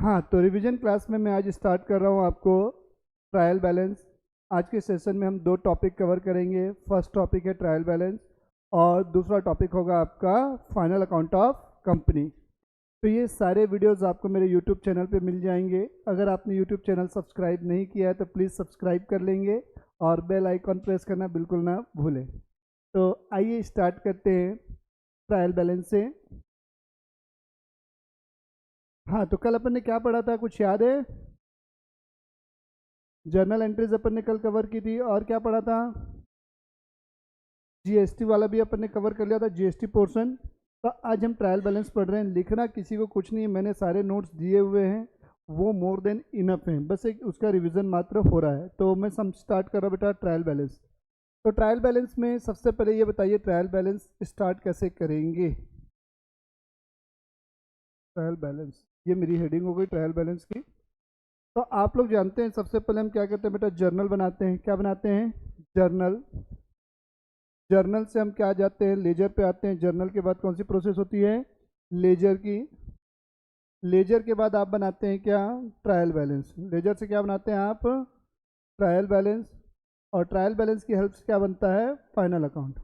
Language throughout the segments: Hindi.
हाँ, तो रिवीजन क्लास में मैं आज स्टार्ट कर रहा हूँ आपको ट्रायल बैलेंस। आज के सेशन में हम दो टॉपिक कवर करेंगे। फर्स्ट टॉपिक है ट्रायल बैलेंस और दूसरा टॉपिक होगा आपका फाइनल अकाउंट ऑफ कंपनी। तो ये सारे वीडियोस आपको मेरे यूट्यूब चैनल पे मिल जाएंगे। अगर आपने यूट्यूब चैनल सब्सक्राइब नहीं किया है तो प्लीज़ सब्सक्राइब कर लेंगे और बेल आइकॉन प्रेस करना बिल्कुल ना भूलें। तो आइए स्टार्ट करते हैं ट्रायल बैलेंस से। हाँ, तो कल अपन ने क्या पढ़ा था, कुछ याद है? जर्नल एंट्रीज अपन ने कल कवर की थी और क्या पढ़ा था? जीएसटी वाला भी अपन ने कवर कर लिया था, जीएसटी पोर्शन। तो आज हम ट्रायल बैलेंस पढ़ रहे हैं। लिखना किसी को कुछ नहीं है, मैंने सारे नोट्स दिए हुए हैं, वो मोर देन इनफ हैं, बस एक उसका रिवीजन मात्र हो रहा है। तो मैं सम स्टार्ट कर रहा हूँ बेटा ट्रायल बैलेंस। तो ट्रायल बैलेंस में सबसे पहले ये बताइए ट्रायल बैलेंस स्टार्ट कैसे करेंगे। ट्रायल बैलेंस, ये मेरी हेडिंग हो गई ट्रायल बैलेंस की। तो आप लोग जानते हैं सबसे पहले हम क्या करते हैं बेटा, जर्नल बनाते हैं। क्या बनाते हैं? जर्नल। जर्नल से हम क्या जाते हैं, लेजर पे आते हैं। जर्नल के बाद कौन सी प्रोसेस होती है? लेजर की। लेजर के बाद आप बनाते हैं क्या? Trial balance. लेजर से क्या बनाते हैं आप? Trial balance. और ट्रायल बैलेंस की हेल्प से क्या बनता है? Final account.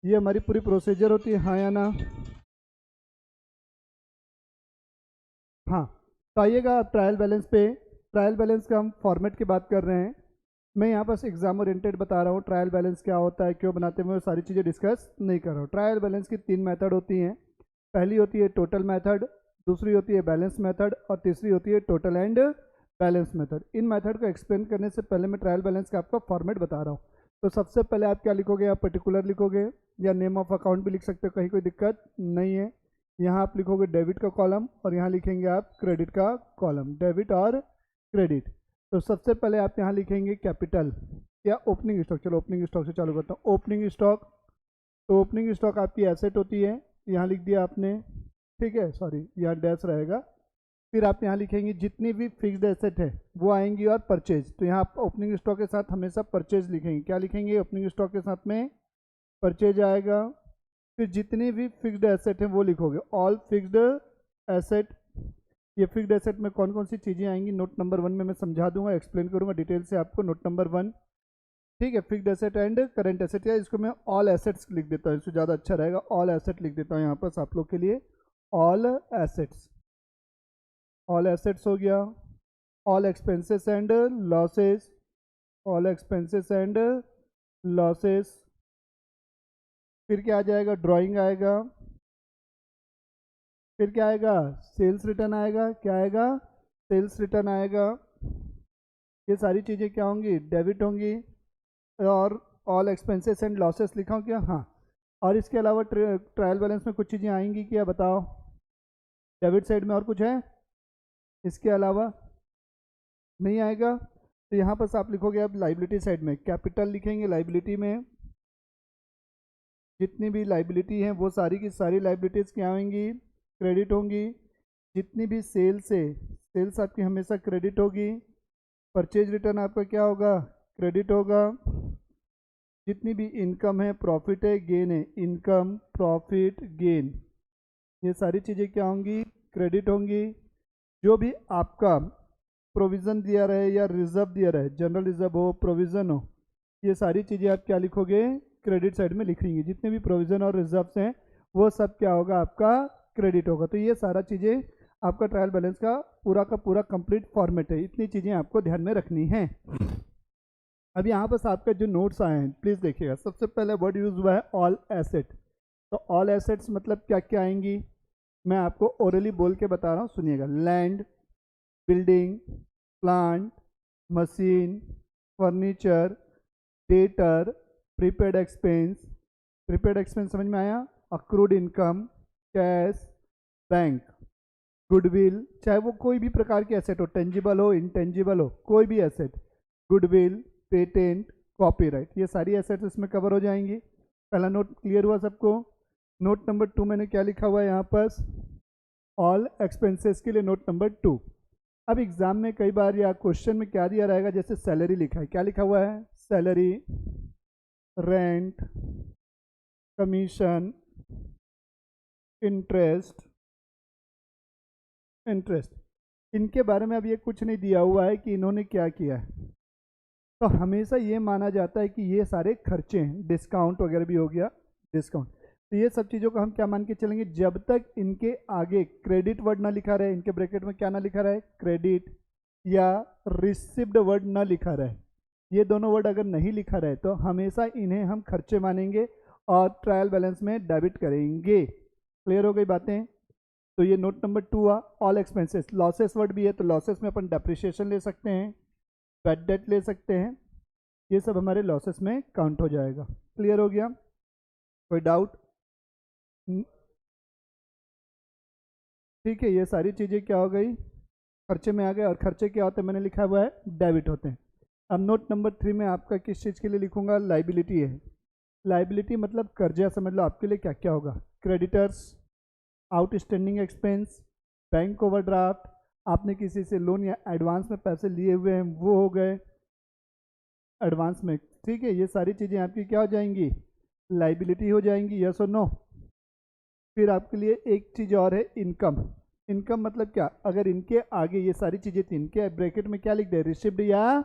ये हमारी पूरी प्रोसीजर होती है, हाँ या ना? हाँ। तो आइएगा आप ट्रायल बैलेंस पे। ट्रायल बैलेंस का हम फॉर्मेट की बात कर रहे हैं। मैं यहाँ बस एग्जाम ओरिएंटेड बता रहा हूँ। ट्रायल बैलेंस क्या होता है, क्यों बनाते हैं, वो सारी चीज़ें डिस्कस नहीं कर रहा हूँ। ट्रायल बैलेंस की 3 मेथड होती हैं। पहली होती है टोटल मेथड, दूसरी होती है बैलेंस मेथड और तीसरी होती है total and balance method. In method को एक्सप्लेन करने से पहले मैं ट्रायल बैलेंस का आपका फॉर्मेट बता रहा हूँ। तो सबसे पहले आप क्या लिखोगे? आप पर्टिकुलर लिखोगे या नेम ऑफ अकाउंट भी लिख सकते हो, कहीं कोई दिक्कत नहीं है। यहाँ आप लिखोगे डेबिट का कॉलम और यहाँ लिखेंगे आप क्रेडिट का कॉलम, डेबिट और क्रेडिट। तो सबसे पहले आप यहाँ लिखेंगे कैपिटल या ओपनिंग स्टॉक। चलो ओपनिंग स्टॉक से चालू करता हूँ। ओपनिंग स्टॉक, तो ओपनिंग स्टॉक आपकी एसेट होती है, यहाँ लिख दिया आपने, ठीक है, सॉरी यहाँ डैश रहेगा। फिर आप यहाँ लिखेंगे जितनी भी फिक्स्ड एसेट है वो आएंगी और परचेज। तो यहाँ आप ओपनिंग स्टॉक के साथ हमेशा परचेज लिखेंगे। क्या लिखेंगे? ओपनिंग स्टॉक के साथ में परचेज आएगा। फिर जितनी भी फिक्स्ड एसेट है वो लिखोगे, ऑल फिक्स्ड एसेट। ये फिक्स्ड एसेट में कौन कौन सी चीज़ें आएंगी नोट नंबर 1 में मैं समझा दूंगा, एक्सप्लेन करूंगा डिटेल से आपको। नोट नंबर 1, ठीक है, fixed asset and current asset, या इसको मैं ऑल एसेट्स लिख देता हूँ, इससे ज़्यादा अच्छा रहेगा। ऑल एसेट लिख देता हूँ यहाँ पर आप लोग के लिए। ऑल एसेट्स, ऑल एसेट्स हो गया। All expenses and losses, all expenses and losses. फिर क्या आ जाएगा? ड्राइंग आएगा। फिर क्या आएगा? सेल्स रिटर्न आएगा। क्या आएगा? सेल्स रिटर्न आएगा। ये सारी चीज़ें क्या होंगी? डेबिट होंगी। और ऑल एक्सपेंसेस एंड लॉसेस लिखा हूँ क्या? हाँ। और इसके अलावा ट्रायल बैलेंस में कुछ चीज़ें आएंगी क्या, बताओ? डेबिट साइड में और कुछ है इसके अलावा? नहीं आएगा। तो यहाँ पर आप लिखोगे अब लाइबिलिटी साइड में कैपिटल लिखेंगे। लाइबिलिटी में जितनी भी लाइबिलिटी हैं वो सारी की सारी लाइबिलिटीज़ क्या होंगी? क्रेडिट होंगी। जितनी भी सेल्स है, सेल्स आपकी हमेशा क्रेडिट होगी। परचेज रिटर्न आपका क्या होगा? क्रेडिट होगा। जितनी भी इनकम है, प्रॉफिट है, गेन है, इनकम प्रॉफिट गेन, ये सारी चीज़ें क्या होंगी? क्रेडिट होंगी। जो भी आपका प्रोविज़न दिया रहे या रिजर्व दिया रहे, जनरल रिजर्व हो, प्रोविज़न हो, ये सारी चीज़ें आप क्या लिखोगे? क्रेडिट साइड में लिखेंगे। जितने भी प्रोविज़न और रिजर्व्स हैं वो सब क्या होगा? आपका क्रेडिट होगा। तो ये सारा चीज़ें आपका ट्रायल बैलेंस का पूरा कंप्लीट फॉर्मेट है। इतनी चीज़ें आपको ध्यान में रखनी है। अब यहाँ पर आपके जो नोट्स आए हैं प्लीज़ देखिएगा। सबसे पहले वर्ड यूज हुआ है ऑल एसेट। तो ऑल एसेट्स मतलब क्या क्या आएंगी, मैं आपको ओरली बोल के बता रहा हूँ, सुनिएगा। Land, building, plant, machine, furniture, debtor, prepaid expense. Prepaid expense समझ में आया? Accrued income, cash, bank, goodwill, चाहे वो कोई भी प्रकार की एसेट हो, टेंजिबल हो, इंटेंजिबल हो, कोई भी एसेट, गुडविल, पेटेंट, कॉपीराइट, ये सारी एसेट्स इसमें कवर हो जाएंगी। पहला नोट क्लियर हुआ सबको? नोट नंबर 2 मैंने क्या लिखा हुआ है यहाँ पर? ऑल एक्सपेंसेस के लिए नोट नंबर 2। अब एग्जाम में कई बार या क्वेश्चन में क्या दिया रहेगा, जैसे सैलरी लिखा है, क्या लिखा हुआ है? Salary, rent, commission, interest, interest. इनके बारे में अब ये कुछ नहीं दिया हुआ है कि इन्होंने क्या किया है, तो हमेशा ये माना जाता है कि ये सारे खर्चे हैं। डिस्काउंट वगैरह भी हो गया, डिस्काउंट। तो ये सब चीज़ों को हम क्या मान के चलेंगे, जब तक इनके आगे क्रेडिट वर्ड ना लिखा रहे, इनके ब्रैकेट में क्या ना लिखा रहे, क्रेडिट या रिसिप्ड वर्ड ना लिखा रहे, ये दोनों वर्ड अगर नहीं लिखा रहे तो हमेशा इन्हें हम खर्चे मानेंगे और ट्रायल बैलेंस में डेबिट करेंगे। क्लियर हो गई बातें। तो ये नोट नंबर 2 हुआ। ऑल एक्सपेंसेस, लॉसेस वर्ड भी है तो लॉसेस में अपन डेप्रिसिएशन ले सकते हैं, बैड डेट ले सकते हैं, ये सब हमारे लॉसेस में काउंट हो जाएगा। क्लियर हो गया, कोई डाउट? ठीक है, ये सारी चीज़ें क्या हो गई, खर्चे में आ गए। और खर्चे क्या होते हैं, मैंने लिखा हुआ है डेबिट होते हैं। अब नोट नंबर 3 में आपका किस चीज़ के लिए लिखूंगा, लाइबिलिटी है। लाइबिलिटी मतलब कर्जा, समझ लो आपके लिए क्या क्या होगा, creditors, outstanding expense, bank overdraft, आपने किसी से लोन या एडवांस में पैसे लिए हुए हैं वो हो गए एडवांस में। ठीक है, ये सारी चीज़ें आपकी क्या हो जाएंगी, लाइबिलिटी हो जाएंगी। यस और नो। फिर आपके लिए एक चीज़ और है, इनकम। इनकम मतलब क्या, अगर इनके आगे ये सारी चीज़ें थी, इनके ब्रैकेट में क्या लिख दे, रिसिप्ड या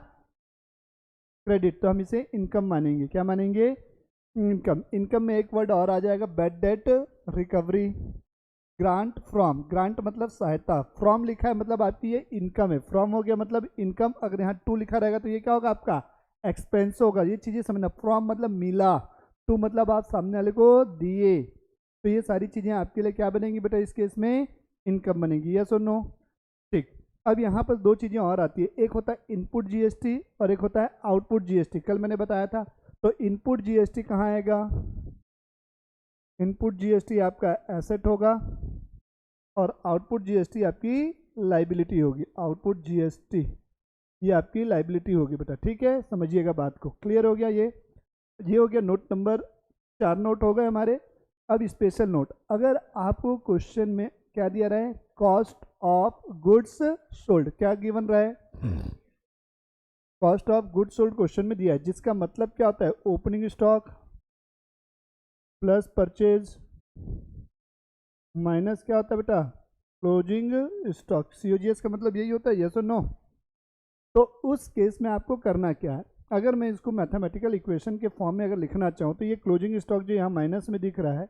क्रेडिट, तो हम इसे इनकम मानेंगे। क्या मानेंगे, इनकम। इनकम में एक वर्ड और आ जाएगा, bad debt recovery, grant from. Grant मतलब सहायता, फ्रॉम लिखा है मतलब आपकी ये इनकम है, फ्रॉम हो गया मतलब इनकम। अगर यहाँ टू लिखा रहेगा तो ये क्या होगा, आपका एक्सपेंस होगा। ये चीज़ें समझना, फ्रॉम मतलब मिला, टू मतलब आप सामने वाले को दिए। तो ये सारी चीज़ें आपके लिए क्या बनेंगी बेटा, इस केस में इनकम बनेगी। यस और नो। ठीक। अब यहाँ पर दो चीज़ें और आती है, एक होता है इनपुट जीएसटी और एक होता है आउटपुट जीएसटी। कल मैंने बताया था। तो इनपुट जीएसटी कहाँ आएगा, इनपुट जीएसटी आपका एसेट होगा और आउटपुट जीएसटी आपकी लाइबिलिटी होगी। आउटपुट जीएसटी ये आपकी लाइबिलिटी होगी बेटा। ठीक है, समझिएगा बात को। क्लियर हो गया ये हो गया नोट नंबर 4। नोट हो गए हमारे। अब स्पेशल नोट, अगर आपको क्वेश्चन में क्या दिया रहा है, कॉस्ट ऑफ गुड्स सोल्ड, क्या गिवन रहा है, cost of goods sold question में दिया है, जिसका मतलब क्या होता है, opening stock plus purchase minus क्या होता है बेटा, क्लोजिंग स्टॉक। सीओजीएस का मतलब यही होता है। यस और नो। तो उस केस में आपको करना क्या है, अगर मैं इसको मैथमेटिकल इक्वेशन के फॉर्म में अगर लिखना चाहूँ तो ये क्लोजिंग स्टॉक जो यहाँ माइनस में दिख रहा है,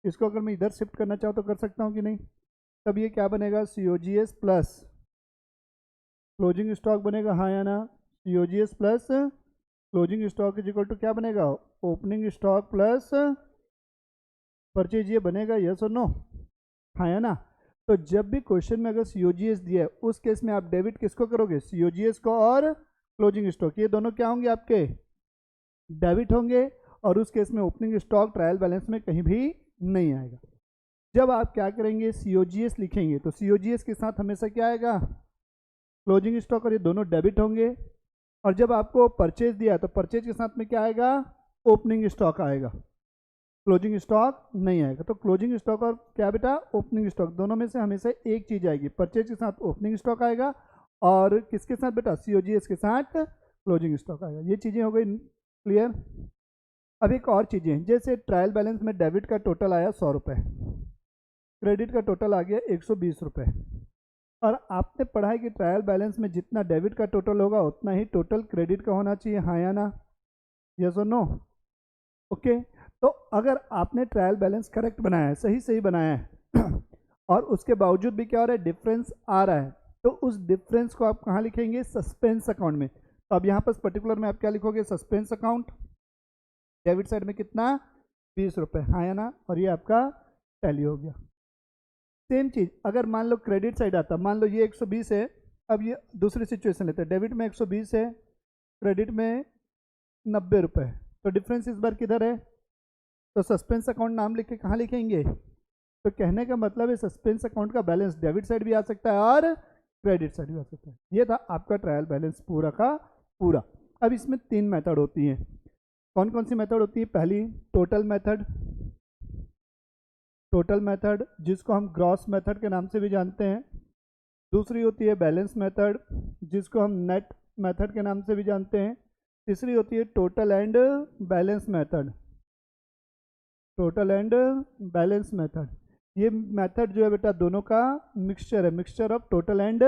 इसको अगर मैं इधर शिफ्ट करना चाहूँ तो कर सकता हूँ कि नहीं। तब ये क्या बनेगा, सीओजीएस प्लस क्लोजिंग स्टॉक बनेगा, हाँ या ना। COGS plus closing stock is equal to क्या बनेगा, ओपनिंग स्टॉक प्लस परचेज, ये बनेगा। यस और नो, हाँ या ना। तो जब भी क्वेश्चन में अगर सीओजीएस दिया है उस केस में आप डेबिट किसको करोगे, सीओजीएस को और क्लोजिंग स्टॉक, ये दोनों क्या होंगे आपके, डेबिट होंगे। और उस केस में ओपनिंग स्टॉक ट्रायल बैलेंस में कहीं भी नहीं आएगा। जब आप क्या करेंगे, सीओजीएस लिखेंगे तो सीओजीएस के साथ हमेशा क्या आएगा, क्लोजिंग स्टॉक, और ये दोनों डेबिट होंगे। और जब आपको परचेज दिया तो परचेज के साथ में क्या आएगा, ओपनिंग स्टॉक आएगा, क्लोजिंग स्टॉक नहीं आएगा। तो क्लोजिंग स्टॉक और क्या बेटा, ओपनिंग स्टॉक, दोनों में से हमेशा एक चीज आएगी, परचेज के साथ ओपनिंग स्टॉक आएगा और किसके साथ बेटा, सीओजीएस के साथ क्लोजिंग स्टॉक आएगा। ये चीजें हो गई क्लियर। अब एक और चीजें, जैसे ट्रायल बैलेंस में डेबिट का टोटल आया 100 रुपये, क्रेडिट का टोटल आ गया 120 रुपये, और आपने पढ़ा है कि ट्रायल बैलेंस में जितना डेबिट का टोटल होगा उतना ही टोटल क्रेडिट का होना चाहिए, हाँ या ना। यस और नो। ओके। तो अगर आपने ट्रायल बैलेंस करेक्ट बनाया है, सही सही बनाया है और उसके बावजूद भी क्या हो रहा है, डिफरेंस आ रहा है, तो उस डिफरेंस को आप कहाँ लिखेंगे, सस्पेंस अकाउंट में। तो अब यहाँ पर पर्टिकुलर में आप क्या लिखोगे, सस्पेंस अकाउंट, डेबिट साइड में कितना, 20 रुपये, हाँ या ना। और ये आपका टैली हो गया। सेम चीज अगर मान लो क्रेडिट साइड आता, मान लो ये 120 है, अब ये दूसरी सिचुएशन लेते हैं, डेबिट में 120 है, क्रेडिट में 90 रुपये, तो डिफरेंस इस बार किधर है, तो सस्पेंस अकाउंट नाम लिख के कहाँ लिखेंगे। तो कहने का मतलब है सस्पेंस अकाउंट का बैलेंस डेबिट साइड भी आ सकता है और क्रेडिट साइड भी आ सकता है। ये था आपका ट्रायल बैलेंस पूरा का पूरा। अब इसमें 3 मेथड होती हैं। कौन कौन सी मेथड होती है, पहली टोटल मेथड, टोटल मेथड जिसको हम ग्रॉस मेथड के नाम से भी जानते हैं। दूसरी होती है बैलेंस मेथड जिसको हम नेट मेथड के नाम से भी जानते हैं। तीसरी होती है total and balance method, total and balance method. ये मेथड जो है बेटा दोनों का मिक्सचर है, mixture of total and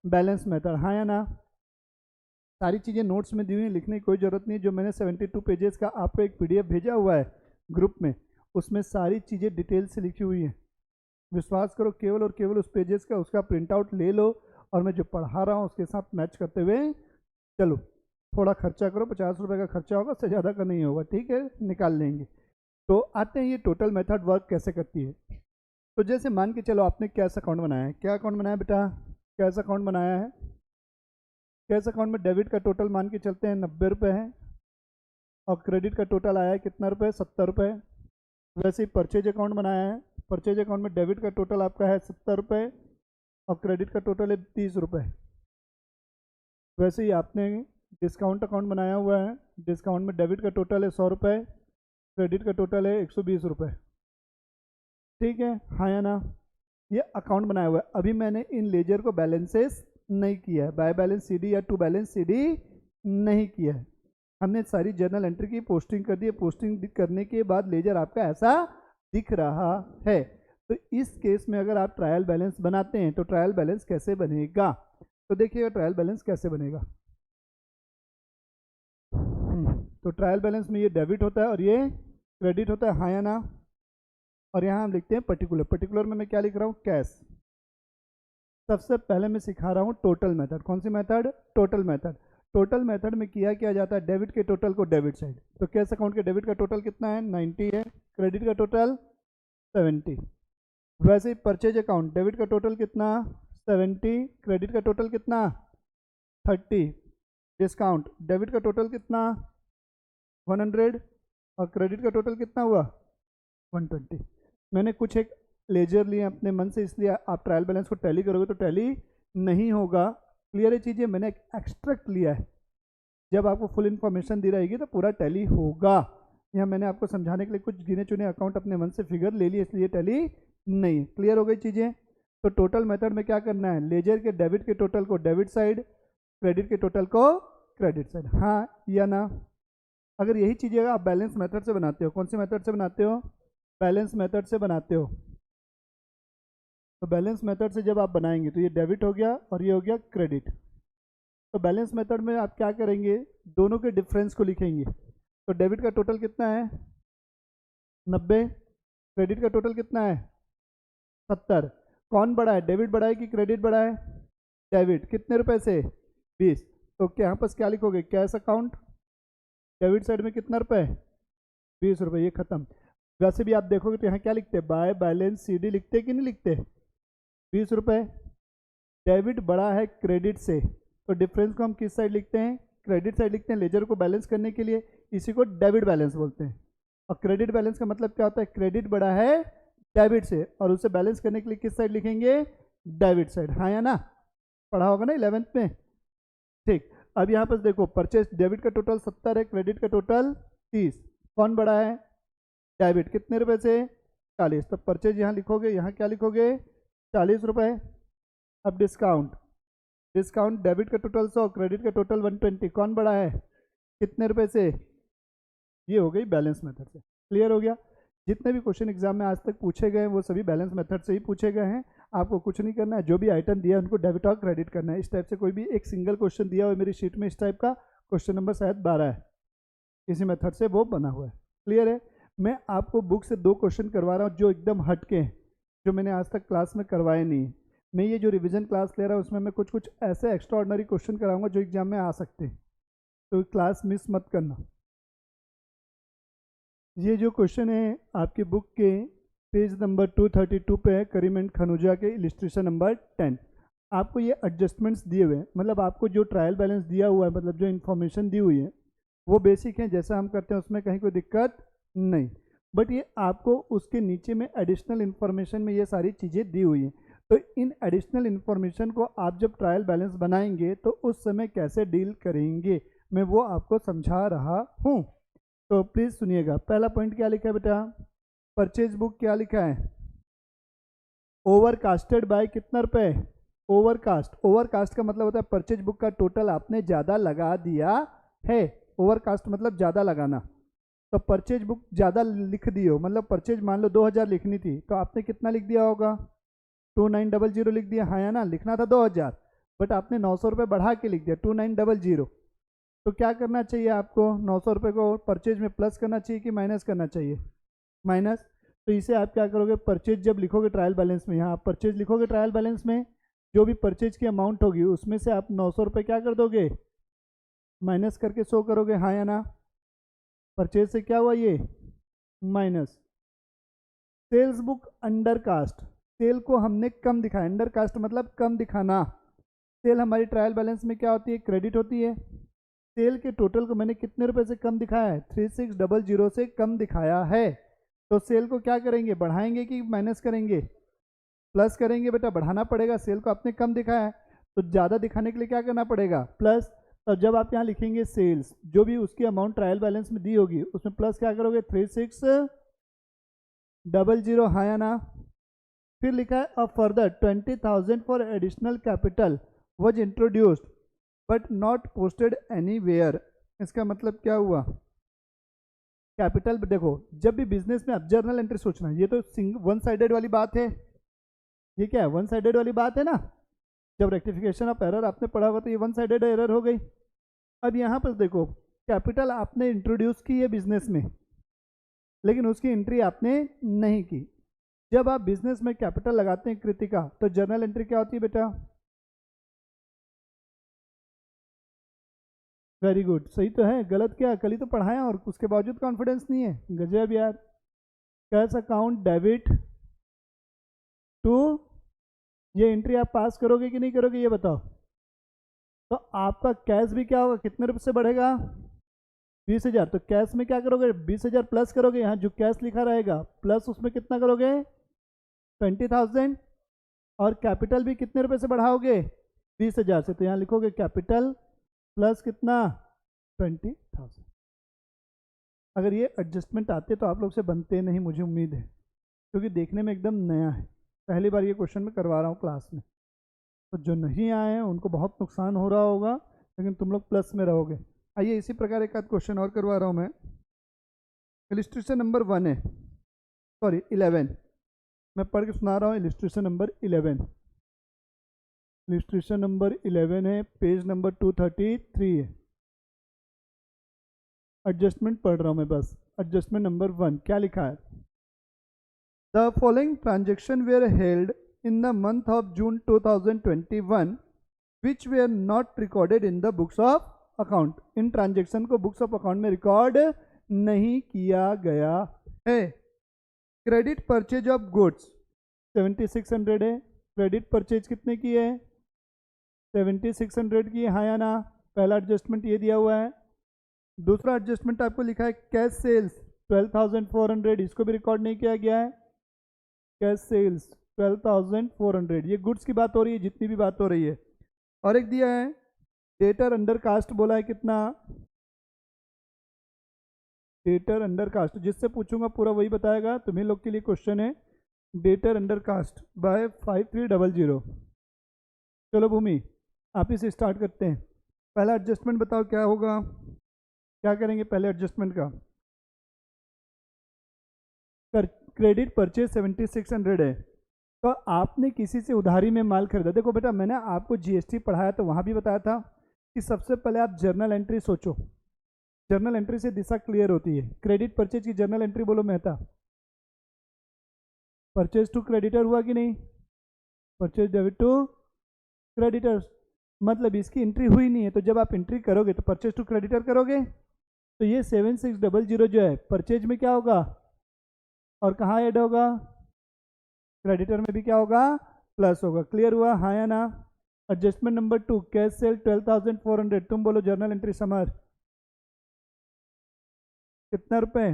balance method, हाँ या ना। सारी चीज़ें नोट्स में दी हुई, लिखने की कोई ज़रूरत नहीं। जो मैंने 72 पेजेस का आपको एक PDF भेजा हुआ है ग्रुप में, उसमें सारी चीज़ें डिटेल से लिखी हुई हैं। विश्वास करो, केवल और केवल उस पेजेस का उसका प्रिंट आउट ले लो और मैं जो पढ़ा रहा हूँ उसके साथ मैच करते हुए चलो। थोड़ा खर्चा करो, 50 रुपये का खर्चा होगा, उससे ज़्यादा का नहीं होगा, ठीक है, निकाल लेंगे। तो आते हैं ये टोटल मेथड वर्क कैसे करती है। तो जैसे मान के चलो आपने कैश अकाउंट बनाया है, क्या अकाउंट बनाया बेटा, कैश अकाउंट बनाया है। कैश अकाउंट में डेबिट का टोटल मान के चलते हैं 90 रुपये है, और क्रेडिट का टोटल आया है कितना रुपये, 70 रुपये। वैसे ही परचेज अकाउंट बनाया है, परचेज अकाउंट में डेबिट का टोटल आपका है 70 रुपये और क्रेडिट का टोटल है 30 रुपये। वैसे ही आपने डिस्काउंट अकाउंट बनाया हुआ है, डिस्काउंट में डेबिट का टोटल है 100 रुपये, क्रेडिट का टोटल है 120 रुपये, ठीक है, हाँ या ना। ये अकाउंट बनाया हुआ है। अभी मैंने इन लेजर को बैलेंसेस नहीं किया है, बाय बैलेंस सीडी या टू बैलेंस सीडी नहीं किया है। हमने सारी जर्नल एंट्री की, पोस्टिंग कर दी है। पोस्टिंग करने के बाद लेजर आपका ऐसा दिख रहा है। तो इस केस में अगर आप ट्रायल बैलेंस बनाते हैं तो ट्रायल बैलेंस कैसे बनेगा, तो देखिएगा ट्रायल बैलेंस कैसे बनेगा। तो ट्रायल बैलेंस में ये डेबिट होता है और ये क्रेडिट होता है, हाँ या ना। और यहाँ हम लिखते हैं पर्टिकुलर, पर्टिकुलर में मैं क्या लिख रहा हूँ, कैश। सबसे पहले मैं सिखा रहा हूँ टोटल मेथड। कौन सी method, total method. Total method में किया जाता है डेबिट के टोटल को डेबिट साइड। तो कैश अकाउंट के डेबिट का टोटल कितना है, 90 है, क्रेडिट का टोटल 70। वैसे ही परचेज अकाउंट, डेबिट का टोटल कितना 70, क्रेडिट का टोटल कितना 30। डिस्काउंट, डेबिट का टोटल कितना 100 और क्रेडिट का टोटल कितना हुआ 120। मैंने कुछ एक लेजर लिए अपने मन से, इसलिए आप ट्रायल बैलेंस को टैली करोगे तो टैली नहीं होगा। क्लियर है चीज़ें, मैंने एक एक्सट्रैक्ट लिया है। जब आपको फुल इन्फॉर्मेशन दी रहेगी तो पूरा टैली होगा। यहाँ मैंने आपको समझाने के लिए कुछ गिने चुने अकाउंट अपने मन से फिगर ले लिए, इसलिए टैली नहीं। क्लियर हो गई चीज़ें। तो टोटल मेथड में क्या करना है, लेजर के डेबिट के टोटल को डेबिट साइड, क्रेडिट के टोटल को क्रेडिट साइड, हाँ या ना। अगर यही चीज़ें आप बैलेंस मेथड से बनाते हो, कौन सी मेथड से बनाते हो, बैलेंस मेथड से बनाते हो। तो बैलेंस मेथड से जब आप बनाएंगे तो ये डेबिट हो गया और ये हो गया क्रेडिट। तो बैलेंस मेथड में आप क्या करेंगे, दोनों के डिफरेंस को लिखेंगे। तो डेबिट का टोटल कितना है 90, क्रेडिट का टोटल कितना है 70। कौन बड़ा है, डेबिट बड़ा है कि क्रेडिट बड़ा है, डेबिट। कितने रुपए से 20। तो यहाँ पर क्या लिखोगे, कैश अकाउंट, डेबिट साइड में कितना रुपए 20 रुपये, ये खत्म। वैसे भी आप देखोगे तो यहाँ क्या लिखते हैं, बाय बैलेंस सीडी लिखते कि नहीं लिखते, 20 रुपये। डेबिट बड़ा है क्रेडिट से, तो डिफरेंस को हम किस साइड लिखते हैं, क्रेडिट साइड लिखते हैं, लेजर को बैलेंस करने के लिए। इसी को डेबिट बैलेंस बोलते हैं। और क्रेडिट बैलेंस का मतलब क्या होता है, क्रेडिट बड़ा है डेबिट से और उसे बैलेंस करने के लिए किस साइड लिखेंगे, डेबिट साइड, हाँ या ना। पढ़ा होगा ना 11th में, ठीक। अब यहाँ पर देखो, परचेज डेबिट का टोटल 70 है, क्रेडिट का टोटल 30। कौन बड़ा है, डेबिट। कितने रुपए से 40। तो परचेज यहाँ लिखोगे, यहाँ क्या लिखोगे 40 रुपये। अब डिस्काउंट, डिस्काउंट डेबिट का टोटल 100, क्रेडिट का टोटल 120। कौन बड़ा है, कितने रुपए से, ये हो गई बैलेंस मेथड से। क्लियर हो गया। जितने भी क्वेश्चन एग्जाम में आज तक पूछे गए हैं वो सभी बैलेंस मेथड से ही पूछे गए हैं। आपको कुछ नहीं करना है, जो भी आइटम दिया है उनको डेबिट और क्रेडिट करना है। इस टाइप से कोई भी एक सिंगल क्वेश्चन दिया हुआ है मेरी शीट में, इस टाइप का क्वेश्चन नंबर शायद 12 है, इसी मेथड से वो बना हुआ है। क्लियर है। मैं आपको बुक से 2 क्वेश्चन करवा रहा हूँ जो एकदम हटके हैं, जो मैंने आज तक क्लास में करवाए नहीं। मैं ये जो रिवीजन क्लास ले रहा हूँ उसमें मैं कुछ कुछ ऐसे एक्स्ट्रा ऑर्डिनरी क्वेश्चन कराऊंगा जो एग्जाम में आ सकते हैं, तो क्लास मिस मत करना। ये जो क्वेश्चन है आपकी बुक के पेज नंबर 232 पे है, करीम एंड खनूजा के इलिस्ट्रेशन नंबर 10। आपको ये एडजस्टमेंट्स दिए हुए हैं, मतलब आपको जो ट्रायल बैलेंस दिया हुआ है, मतलब जो इन्फॉर्मेशन दी हुई है वो बेसिक है, जैसा हम करते हैं उसमें कहीं कोई दिक्कत नहीं। बट ये आपको उसके नीचे में एडिशनल इन्फॉर्मेशन में ये सारी चीज़ें दी हुई हैं। तो इन एडिशनल इन्फॉर्मेशन को आप जब ट्रायल बैलेंस बनाएंगे तो उस समय कैसे डील करेंगे, मैं वो आपको समझा रहा हूँ। तो प्लीज़ सुनिएगा। पहला पॉइंट क्या लिखा है बेटा, परचेज बुक क्या लिखा है, ओवरकास्टेड बाय कितना रुपए, ओवरकास्ट। ओवरकास्ट का मतलब होता है परचेज बुक का टोटल आपने ज़्यादा लगा दिया है। ओवरकास्ट मतलब ज़्यादा लगाना। तो परचेज बुक ज़्यादा लिख दी हो, मतलब परचेज मान लो 2000 लिखनी थी तो आपने कितना लिख दिया होगा, 2900 लिख दिया, हाँ या ना, लिखना था 2000 बट आपने 900 रुपये बढ़ा के लिख दिया 2900। तो क्या करना चाहिए आपको, 900 रुपये को परचेज में प्लस करना चाहिए कि माइनस करना चाहिए, माइनस। तो इसे आप क्या करोगे, परचेज जब लिखोगे ट्रायल बैलेंस में, यहाँ आप परचेज लिखोगे ट्रायल बैलेंस में, जो भी परचेज की अमाउंट होगी उसमें से आप 900 रुपये क्या कर दोगे, माइनस करके शो करोगे, हाँ या ना। परचेज से क्या हुआ ये minus. Sales book under cost, sale को हमने कम दिखाया, अंडर कास्ट मतलब कम दिखाना। सेल हमारी ट्रायल बैलेंस में क्या होती है, क्रेडिट होती है। सेल के टोटल को मैंने कितने रुपए से कम दिखाया है, 3600 से कम दिखाया है। तो सेल को क्या करेंगे, बढ़ाएंगे कि माइनस करेंगे, प्लस करेंगे। बेटा बढ़ाना पड़ेगा, सेल को आपने कम दिखाया है तो ज़्यादा दिखाने के लिए क्या करना पड़ेगा, प्लस। तो जब आप यहाँ लिखेंगे सेल्स, जो भी उसकी अमाउंट ट्रायल बैलेंस में दी होगी उसमें प्लस क्या करोगे, 3600, हाँ या ना। फिर लिखा है a further 20,000 for additional capital was introduced but not posted anywhere. इसका मतलब क्या हुआ, कैपिटल देखो जब भी बिजनेस में आप जर्नल एंट्री सोचना, ये तो वन साइडेड वाली बात है, ये क्या है वन साइडेड वाली बात है ना। जब रेक्टिफिकेशन ऑफ एरर आपने पढ़ा हुआ तो ये वन साइडेड एरर हो गई। अब यहाँ पर देखो कैपिटल आपने इंट्रोड्यूस की है बिजनेस में, लेकिन उसकी एंट्री आपने नहीं की। जब आप बिजनेस में कैपिटल लगाते हैं कृतिका, तो जर्नल एंट्री क्या होती है बेटा, वेरी गुड, सही तो है, गलत क्या, कल ही तो पढ़ाया और उसके बावजूद कॉन्फिडेंस नहीं है, गजब यार। कैश अकाउंट डेबिट टू, ये एंट्री आप पास करोगे कि नहीं करोगे ये बताओ। तो आपका कैश भी क्या होगा, कितने रुपए से बढ़ेगा, 20,000। तो कैश में क्या करोगे, 20,000 प्लस करोगे, यहाँ जो कैश लिखा रहेगा प्लस उसमें कितना करोगे 20,000, और कैपिटल भी कितने रुपए से बढ़ाओगे 20,000 से। तो यहाँ लिखोगे कैपिटल प्लस कितना 20,000। अगर ये एडजस्टमेंट आते तो आप लोग से बनते नहीं, मुझे उम्मीद है, क्योंकि देखने में एकदम नया है, पहली बार ये क्वेश्चन मैं करवा रहा हूँ क्लास में। तो जो नहीं आए हैं उनको बहुत नुकसान हो रहा होगा, लेकिन तुम लोग प्लस में रहोगे। आइए इसी प्रकार एक आध क्वेश्चन और करवा रहा हूँ मैं। इलिस्ट्रेशन नंबर 1 है, सॉरी 11, मैं पढ़ के सुना रहा हूँ। इलिस्ट्रेशन नंबर 11, इलिस्ट्रेशन नंबर 11 है, पेज नंबर 233 है। एडजस्टमेंट पढ़ रहा हूँ मैं बस। एडजस्टमेंट नंबर 1 क्या लिखा है, the following transaction where held in the month of June 2021 which were not recorded in the books of account। In transaction को बुक्स ऑफ अकाउंट में रिकॉर्ड नहीं किया गया है। क्रेडिट परचेज ऑफ गुड्स 7600 है, क्रेडिट परचेज कितने की है 7600 की, हाँ या ना। पहला एडजस्टमेंट ये दिया हुआ है। दूसरा एडजस्टमेंट आपको लिखा है कैश सेल्स 12,400, इसको भी रिकॉर्ड नहीं किया गया है। कैश सेल्स 12,400, ये गुड्स की बात हो रही है, जितनी भी बात हो रही है। और एक दिया है डेटर अंडर कास्ट, बोला है कितना, डेटर अंडर कास्ट, जिससे पूछूंगा पूरा वही बताएगा, तुम्हें लोग के लिए क्वेश्चन है। Debtor under cost by 5300। चलो भूमि आप ही से स्टार्ट करते हैं। पहला एडजस्टमेंट बताओ क्या होगा, क्या करेंगे पहले एडजस्टमेंट का। क्रेडिट परचेज 7600 है, तो आपने किसी से उधारी में माल खरीदा। देखो बेटा मैंने आपको जीएसटी पढ़ाया तो वहाँ भी बताया था कि सबसे पहले आप जर्नल एंट्री सोचो, जर्नल एंट्री से दिशा क्लियर होती है। क्रेडिट परचेज की जर्नल एंट्री बोलो मेहता, परचेज टू क्रेडिटर हुआ कि नहीं, परचेज डेबिट टू क्रेडिटर्स, मतलब इसकी एंट्री हुई नहीं है। तो जब आप एंट्री करोगे तो परचेज टू क्रेडिटर करोगे, तो ये 7600 जो है परचेज में क्या होगा और कहाँ ऐड होगा, क्रेडिटर में भी क्या होगा प्लस होगा। क्लियर हुआ, हाँ या ना। एडजस्टमेंट नंबर 2 कैश सेल 12,400, तुम बोलो जर्नल एंट्री समर कितना रुपए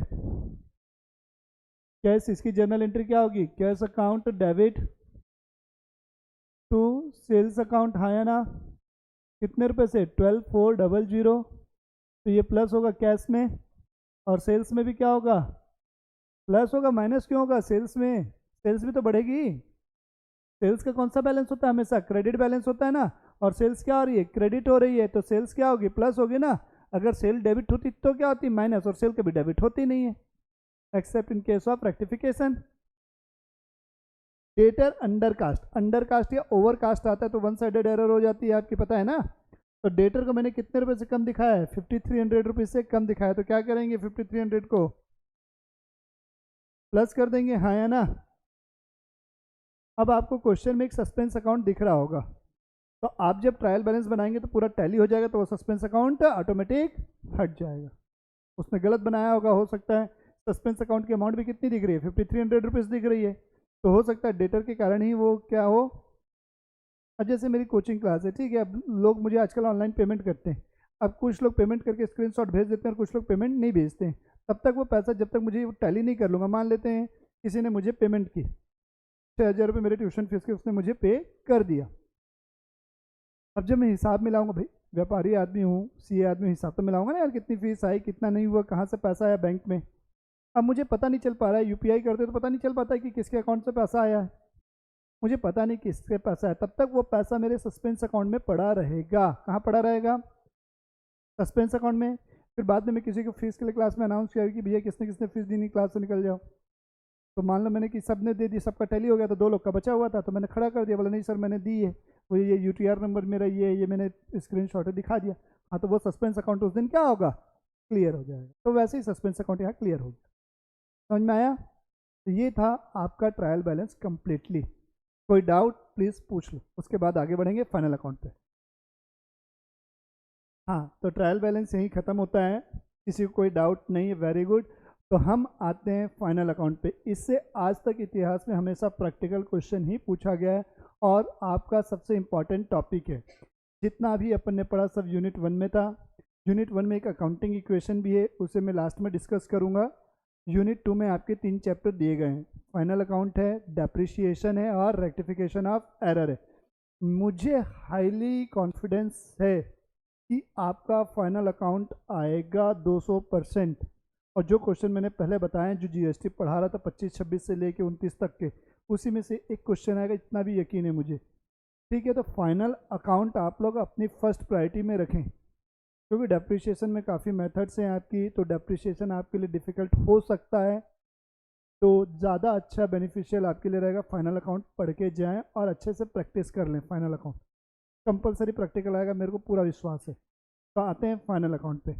कैश, इसकी जर्नल एंट्री क्या होगी, cash account debit to sales account, हाँ या ना। कितने रुपए से 12,400, तो ये प्लस होगा कैश में, और सेल्स में भी क्या होगा प्लस होगा। माइनस क्यों होगा सेल्स में, सेल्स भी तो बढ़ेगी। सेल्स का कौन सा बैलेंस होता है, हमेशा क्रेडिट बैलेंस होता है ना, और सेल्स क्या हो रही है क्रेडिट हो रही है, तो सेल्स क्या होगी प्लस होगी ना। अगर सेल डेबिट होती तो क्या होती, माइनस, और सेल कभी डेबिट होती नहीं है accept in case of rectification. Debtor undercast या ओवरकास्ट आता है तो वन साइडेड एरर हो जाती है, आपकी पता है ना। तो डेटर को मैंने कितने रुपए से कम दिखाया है, 5300 रुपीज से कम दिखाया, तो क्या करेंगे 5300 को प्लस कर देंगे, हाँ या ना। अब आपको क्वेश्चन में एक सस्पेंस अकाउंट दिख रहा होगा, तो आप जब ट्रायल बैलेंस बनाएंगे तो पूरा टैली हो जाएगा, तो वो सस्पेंस अकाउंट ऑटोमेटिक हट जाएगा। उसने गलत बनाया होगा, हो सकता है सस्पेंस अकाउंट की अमाउंट भी कितनी दिख रही है, 5300 रुपीज़ दिख रही है, तो हो सकता है डेटर के कारण ही वो क्या हो। अब जैसे मेरी कोचिंग क्लास है, ठीक है, अब लोग मुझे आजकल ऑनलाइन पेमेंट करते हैं, अब कुछ लोग पेमेंट करके स्क्रीनशॉट भेज देते हैं और कुछ लोग पेमेंट नहीं भेजते हैं, तब तक वो पैसा जब तक मुझे टैली नहीं कर लूँगा, मान लेते हैं किसी ने मुझे पेमेंट की 6000 रुपये मेरे ट्यूशन फीस के, उसने मुझे पे कर दिया। अब जब मैं हिसाब मिलाऊंगा, भाई व्यापारी आदमी हूँ, सीए आदमी, हिसाब तो मिलाऊंगा ना यार, कितनी फीस आई, कितना नहीं हुआ, कहाँ से पैसा आया बैंक में। अब मुझे पता नहीं चल पा रहा है, यूपीआई करते तो पता नहीं चल पाता है कि किसके अकाउंट से पैसा आया है, मुझे पता नहीं किसके पैसा है, तब तक वो पैसा मेरे सस्पेंस अकाउंट में पड़ा रहेगा। कहाँ पड़ा रहेगा, सस्पेंस अकाउंट में। फिर बाद में मैं किसी को फीस के लिए क्लास में अनाउंस किया कि भैया किसने किसने फीस दी नहीं, क्लास से निकल जाओ, तो मान लो मैंने कि सब ने दे दी, सबका टैली हो गया, तो 2 लोग का बचा हुआ था, तो मैंने खड़ा कर दिया, बोला नहीं सर मैंने दी है, वो ये यूटीआर नंबर मेरा ये मैंने स्क्रीनशॉट दिखा दिया, हाँ, तो वो सस्पेंस अकाउंट उस दिन क्या होगा, क्लियर हो जाएगा। तो वैसे ही सस्पेंस अकाउंट यहाँ क्लियर हो गया। समझ में आया। तो ये था आपका ट्रायल बैलेंस कंप्लीटली। कोई डाउट प्लीज़ पूछ लो, उसके बाद आगे बढ़ेंगे फाइनल अकाउंट पे। हाँ, तो ट्रायल बैलेंस यहीं ख़त्म होता है, किसी को कोई डाउट नहीं है, वेरी गुड। तो हम आते हैं फाइनल अकाउंट पे। इससे आज तक इतिहास में हमेशा प्रैक्टिकल क्वेश्चन ही पूछा गया है और आपका सबसे इम्पॉर्टेंट टॉपिक है। जितना भी अपन ने पढ़ा सब यूनिट 1 में था। यूनिट 1 में एक अकाउंटिंग इक्वेशन भी है, उसे मैं लास्ट में डिस्कस करूँगा। यूनिट 2 में आपके 3 चैप्टर दिए गए हैं, फाइनल अकाउंट है, डेप्रिसिएशन है और रेक्टिफिकेशन ऑफ एरर है। मुझे हाईली कॉन्फिडेंस है कि आपका फाइनल अकाउंट आएगा 200%। और जो क्वेश्चन मैंने पहले बताए, जो जीएसटी पढ़ा रहा था 25-26 से लेके 29 तक के, उसी में से एक क्वेश्चन आएगा, इतना भी यकीन है मुझे। ठीक है, तो फाइनल अकाउंट आप लोग अपनी फर्स्ट प्रायोरिटी में रखें, क्योंकि डेप्रिसिएशन में काफ़ी मेथड्स हैं आपकी, तो डेप्रिसिएशन आपके लिए डिफ़िकल्ट हो सकता है, तो ज़्यादा अच्छा बेनिफिशियल आपके लिए रहेगा फाइनल अकाउंट पढ़ के जाएँ और अच्छे से प्रैक्टिस कर लें। फाइनल अकाउंट कंपलसरी प्रैक्टिकल आएगा, मेरे को पूरा विश्वास है। तो आते हैं फाइनल अकाउंट पे।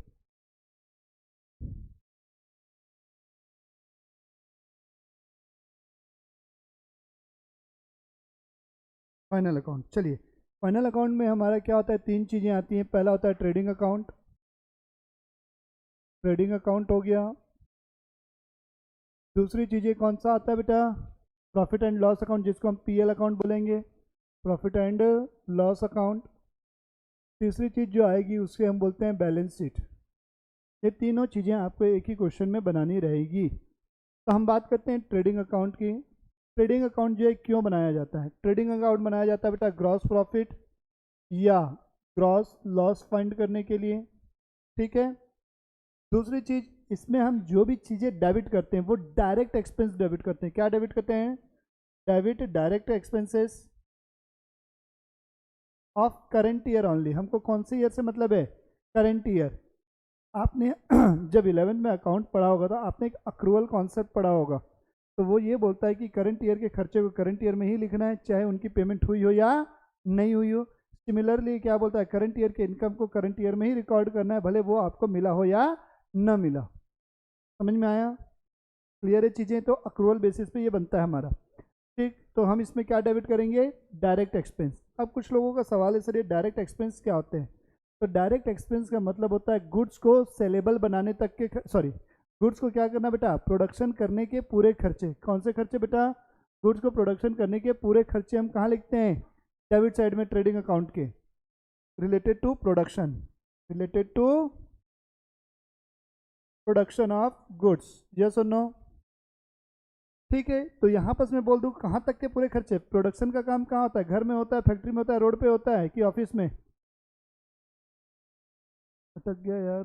फाइनल अकाउंट, चलिए फाइनल अकाउंट में हमारा क्या होता है, 3 चीज़ें आती हैं। पहला होता है ट्रेडिंग अकाउंट, ट्रेडिंग अकाउंट हो गया। दूसरी चीज़ें कौन सा आता है बेटा, प्रॉफिट एंड लॉस अकाउंट, जिसको हम पीएल अकाउंट बोलेंगे, प्रॉफिट एंड लॉस अकाउंट। तीसरी चीज़ जो आएगी उसके हम बोलते हैं बैलेंस शीट। ये तीनों चीज़ें आपको एक ही क्वेश्चन में बनानी रहेगी। तो हम बात करते हैं ट्रेडिंग अकाउंट की। ट्रेडिंग अकाउंट जो है क्यों बनाया जाता है, ट्रेडिंग अकाउंट बनाया जाता है बेटा ग्रॉस प्रॉफिट या ग्रॉस लॉस फाइंड करने के लिए। ठीक है, दूसरी चीज़, इसमें हम जो भी चीज़ें डेबिट करते हैं वो डायरेक्ट एक्सपेंस डेबिट करते हैं। क्या डेबिट करते हैं, debit direct expenses of current year only. हमको कौन से ईयर से मतलब है, करेंट ईयर। आपने जब 11th में अकाउंट पढ़ा होगा तो आपने एक अक्रूवल कॉन्सेप्ट पढ़ा होगा, तो वो ये बोलता है कि करंट ईयर के खर्चे को करंट ईयर में ही लिखना है, चाहे उनकी पेमेंट हुई हो या नहीं हुई हो। सिमिलरली क्या बोलता है, करंट ईयर के इनकम को करंट ईयर में ही रिकॉर्ड करना है, भले वो आपको मिला हो या न मिला। समझ में आया, क्लियर है चीज़ें। तो अक्रूवल बेसिस पे ये बनता है हमारा। ठीक, तो हम इसमें क्या डेबिट करेंगे, डायरेक्ट एक्सपेंस। अब कुछ लोगों का सवाल है सर ये डायरेक्ट एक्सपेंस क्या होते हैं, तो डायरेक्ट एक्सपेंस का मतलब होता है गुड्स को सेलेबल बनाने तक के, सॉरी, गुड्स को क्या करना बेटा, प्रोडक्शन करने के पूरे खर्चे। कौन से खर्चे बेटा, गुड्स को प्रोडक्शन करने के पूरे खर्चे हम कहाँ लिखते हैं, डेबिट साइड में ट्रेडिंग अकाउंट के, related to production, related to production of goods. Yes और नो, ठीक है। तो यहाँ पर मैं बोल दूँ कहाँ तक के पूरे खर्चे, प्रोडक्शन का काम कहाँ होता है, घर में होता है, फैक्ट्री में होता है, रोड पे होता है कि ऑफिस में, अटक गया यार।